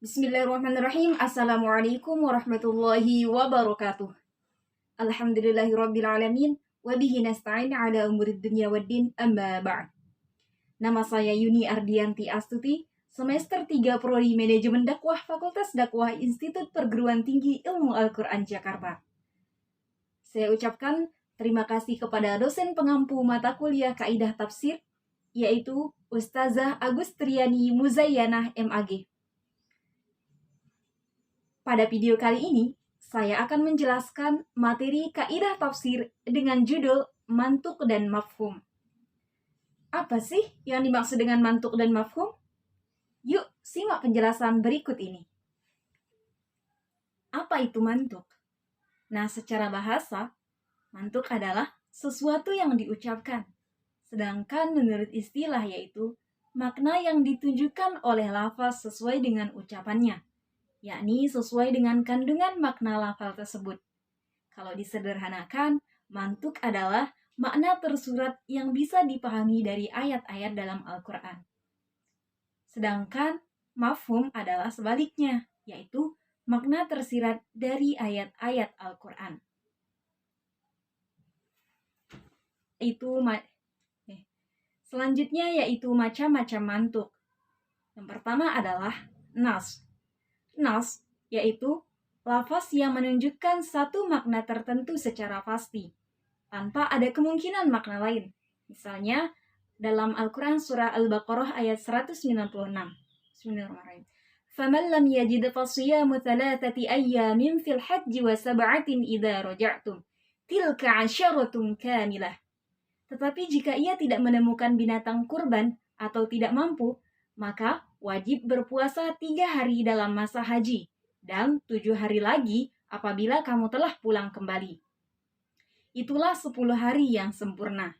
Bismillahirrahmanirrahim. Assalamualaikum warahmatullahi wabarakatuh. Alhamdulillahirrabbilalamin. Wabihi nasta'in ala umurid dunya waddin amma ba'd. Nama saya Yuni Ardianti Astuti, semester 3 Prodi Manajemen Dakwah Fakultas Dakwah Institut Perguruan Tinggi Ilmu Al-Quran Jakarta. Saya ucapkan terima kasih kepada dosen pengampu mata kuliah Kaidah Tafsir, yaitu Ustazah Agustriani Muzayyanah MAG. Pada video kali ini, saya akan menjelaskan materi kaidah tafsir dengan judul mantuk dan mafhum. Apa sih yang dimaksud dengan mantuk dan mafhum? Yuk, simak penjelasan berikut ini. Apa itu mantuk? Nah, secara bahasa, mantuk adalah sesuatu yang diucapkan. Sedangkan menurut istilah yaitu makna yang ditujukan oleh lafaz sesuai dengan ucapannya, yakni sesuai dengan kandungan makna lafal tersebut. Kalau disederhanakan, mantuk adalah makna tersurat yang bisa dipahami dari ayat-ayat dalam Al-Quran. Sedangkan mafhum adalah sebaliknya, yaitu makna tersirat dari ayat-ayat Al-Quran. Selanjutnya yaitu macam-macam mantuk. Yang pertama adalah nas. Nas, yaitu lafaz yang menunjukkan satu makna tertentu secara pasti, tanpa ada kemungkinan makna lain. Misalnya, dalam Al-Quran surah Al-Baqarah ayat 196. Bismillahirrahmanirrahim. فَمَنْ لَمْ يَجِدْ فَصِيَامُ ثَلَاثَةِ أَيَّامٍ فِي الْحَجِّ وَسَبْعَةٍ إِذَا رَجَعْتُمْ تِلْكَ عَشَرَةٌ كَامِلَةٌ. Tetapi jika ia tidak menemukan binatang kurban atau tidak mampu, maka wajib berpuasa 3 hari dalam masa haji, dan 7 hari lagi apabila kamu telah pulang kembali. Itulah 10 hari yang sempurna.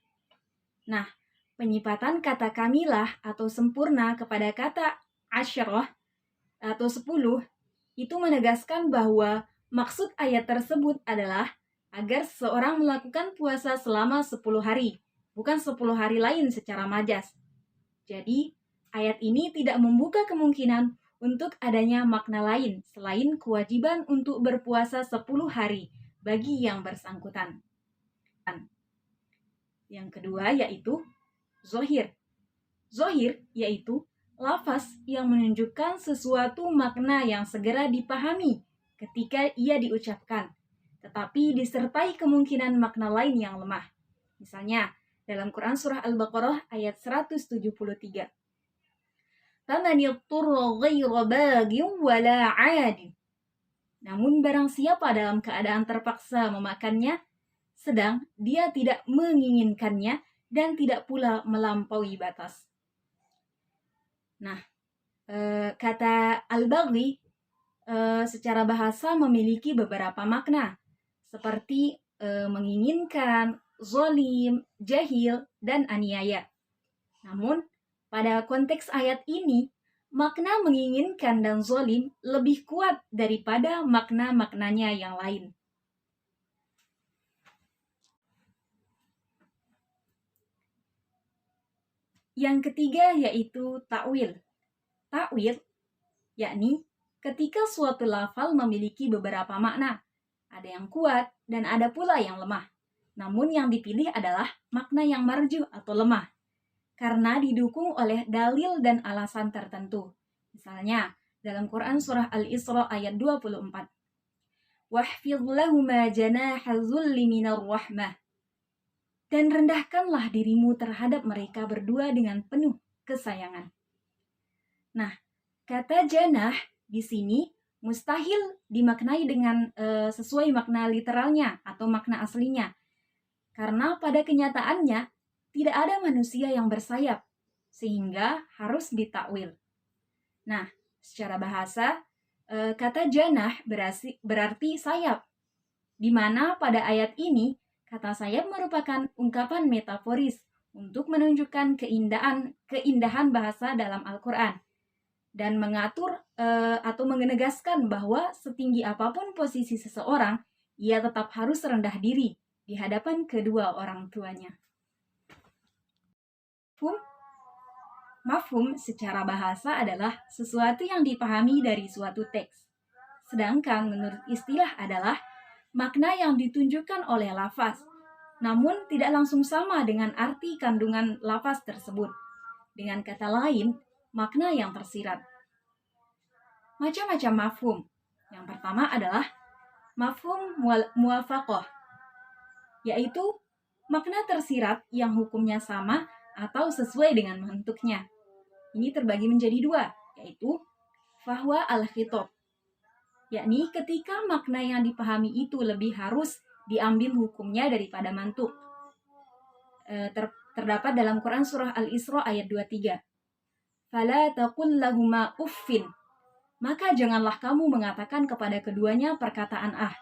Nah, penyipatan kata kamilah atau sempurna kepada kata asyarah atau 10 itu menegaskan bahwa maksud ayat tersebut adalah agar seseorang melakukan puasa selama 10 hari, bukan 10 hari lain secara majas. Jadi, ayat ini tidak membuka kemungkinan untuk adanya makna lain selain kewajiban untuk berpuasa 10 hari bagi yang bersangkutan. Yang kedua yaitu zohir. Zohir yaitu lafaz yang menunjukkan sesuatu makna yang segera dipahami ketika ia diucapkan, tetapi disertai kemungkinan makna lain yang lemah. Misalnya, dalam Quran surah Al-Baqarah ayat 173. فَمَنِ اضْطُرَّ غَيْرَ بَاغٍ وَلَا عَادٍ. Namun barang siapa dalam keadaan terpaksa memakannya, sedang dia tidak menginginkannya dan tidak pula melampaui batas. Nah, kata al-baghi secara bahasa memiliki beberapa makna, seperti menginginkan, zalim, jahil, dan aniaya. Namun, pada konteks ayat ini, makna menginginkan dan zalim lebih kuat daripada makna-maknanya yang lain. Yang ketiga yaitu ta'wil. Ta'wil, yakni ketika suatu lafal memiliki beberapa makna. Ada yang kuat dan ada pula yang lemah. Namun yang dipilih adalah makna yang marjuh atau lemah, karena didukung oleh dalil dan alasan tertentu. Misalnya, dalam Quran surah Al-Isra ayat 24. وَاحْفِظْ لَهُمَا جَنَاحَ الذُّلِّ مِنَ الرَّحْمَةِ. Dan rendahkanlah dirimu terhadap mereka berdua dengan penuh kesayangan. Nah, kata janah di sini mustahil dimaknai dengan sesuai makna literalnya atau makna aslinya. Karena pada kenyataannya, tidak ada manusia yang bersayap, sehingga harus ditakwil. Nah, secara bahasa, kata janah berarti sayap, di mana pada ayat ini, kata sayap merupakan ungkapan metaforis untuk menunjukkan keindahan bahasa dalam Al-Quran, dan mengatur atau menegaskan bahwa setinggi apapun posisi seseorang, ia tetap harus rendah diri di hadapan kedua orang tuanya. Mafhum secara bahasa adalah sesuatu yang dipahami dari suatu teks. Sedangkan menurut istilah adalah makna yang ditunjukkan oleh lafaz, namun tidak langsung sama dengan arti kandungan lafaz tersebut. Dengan kata lain, makna yang tersirat. Macam-macam mafhum. Yang pertama adalah mafhum muwafaqah, yaitu makna tersirat yang hukumnya sama atau sesuai dengan bentuknya. Ini terbagi menjadi dua, yaitu fahwa al-khitab, yakni ketika makna yang dipahami itu lebih harus diambil hukumnya daripada mantuk. Terdapat dalam Quran surah Al-Isra ayat 23. Fala taqul lahuma uffin. Maka janganlah kamu mengatakan kepada keduanya perkataan ah.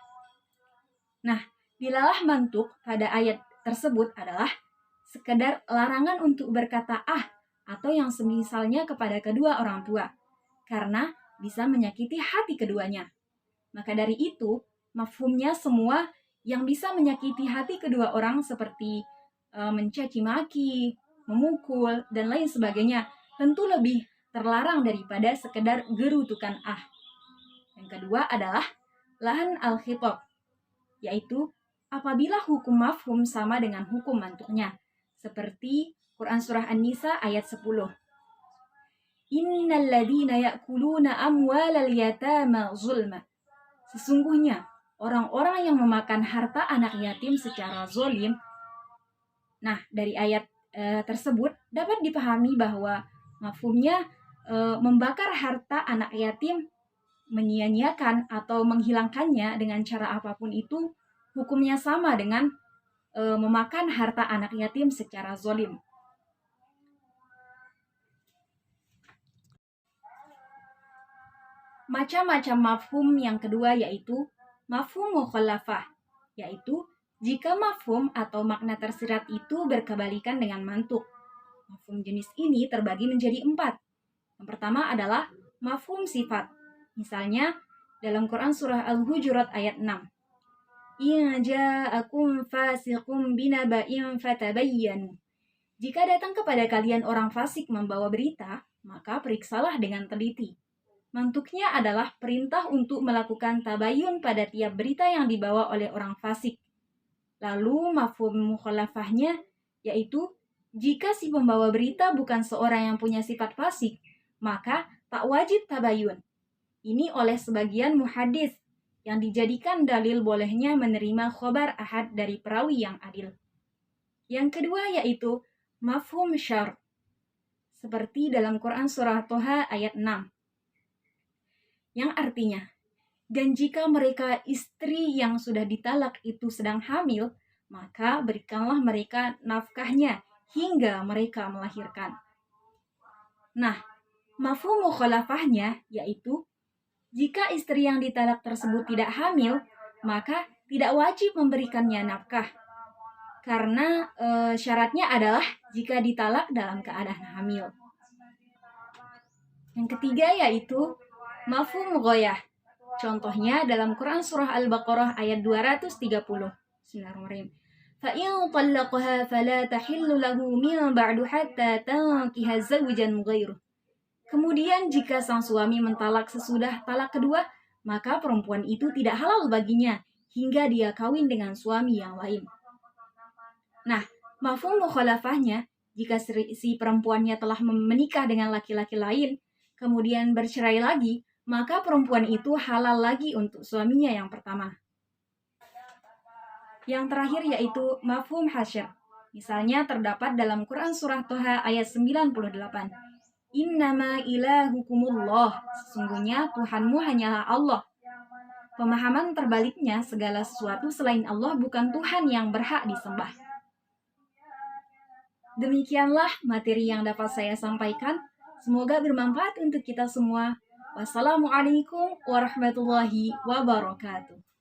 Nah, dilalah mantuk pada ayat tersebut adalah sekedar larangan untuk berkata ah atau yang semisalnya kepada kedua orang tua, karena bisa menyakiti hati keduanya. Maka dari itu, mafhumnya semua yang bisa menyakiti hati kedua orang seperti mencaci maki, memukul, dan lain sebagainya, tentu lebih terlarang daripada sekedar gerutukan ah. Yang kedua adalah lahan al-khitab, yaitu apabila hukum mafhum sama dengan hukum mantuknya, seperti Quran surah An-Nisa ayat 10. Innal ladzina ya'kuluna amwalal yatama zulma. Sesungguhnya orang-orang yang memakan harta anak yatim secara zolim. Nah, dari ayat tersebut dapat dipahami bahwa mafhumnya membakar harta anak yatim, menyia-nyiakan atau menghilangkannya dengan cara apapun itu, hukumnya sama dengan memakan harta anak yatim secara zolim. Macam-macam mafhum yang kedua yaitu mafhum mukhalafah, yaitu jika mafhum atau makna tersirat itu berkebalikan dengan mantuk. Mafhum jenis ini terbagi menjadi 4. Yang pertama adalah mafhum sifat. Misalnya dalam Quran surah Al-Hujurat ayat 6. In ja'akum fasiqum binaba'in fatabayyanu. Jika datang kepada kalian orang fasik membawa berita, maka periksalah dengan teliti. Mantuknya adalah perintah untuk melakukan tabayun pada tiap berita yang dibawa oleh orang fasik. Lalu mafhum mukhalafahnya yaitu jika si pembawa berita bukan seorang yang punya sifat fasik, maka tak wajib tabayun. Ini oleh sebagian muhadis yang dijadikan dalil bolehnya menerima khobar ahad dari perawi yang adil. Yang kedua yaitu mafhum syar, seperti dalam Quran surah Toha ayat 6. Yang artinya, dan jika mereka istri yang sudah ditalak itu sedang hamil, maka berikanlah mereka nafkahnya hingga mereka melahirkan. Nah, mafhum mukhalafahnya yaitu jika istri yang ditalak tersebut tidak hamil, maka tidak wajib memberikannya nafkah. Karena syaratnya adalah jika ditalak dalam keadaan hamil. Yang ketiga yaitu mafhum ghoyah. Contohnya dalam Quran surah Al-Baqarah ayat 230. Bismillahirrahmanirrahim. فَإِنْ طَلَّقَهَا فَلَا تَحِلُّ لَهُ مِنْ بَعْدُ حَتَّى تَنْكِحَ زَوْجًا غَيْرَهُ. Kemudian jika sang suami mentalak sesudah talak kedua, maka perempuan itu tidak halal baginya hingga dia kawin dengan suami yang lain. Nah, mafhum mukhalafahnya, jika si perempuannya telah menikah dengan laki-laki lain, kemudian bercerai lagi, maka perempuan itu halal lagi untuk suaminya yang pertama. Yang terakhir yaitu mafhum hasyr. Misalnya terdapat dalam Quran surah Toha ayat 98. Innama ilahukumullah. Sesungguhnya Tuhanmu hanyalah Allah. Pemahaman terbaliknya, segala sesuatu selain Allah bukan Tuhan yang berhak disembah. Demikianlah materi yang dapat saya sampaikan. Semoga bermanfaat untuk kita semua. Wassalamualaikum warahmatullahi wabarakatuh.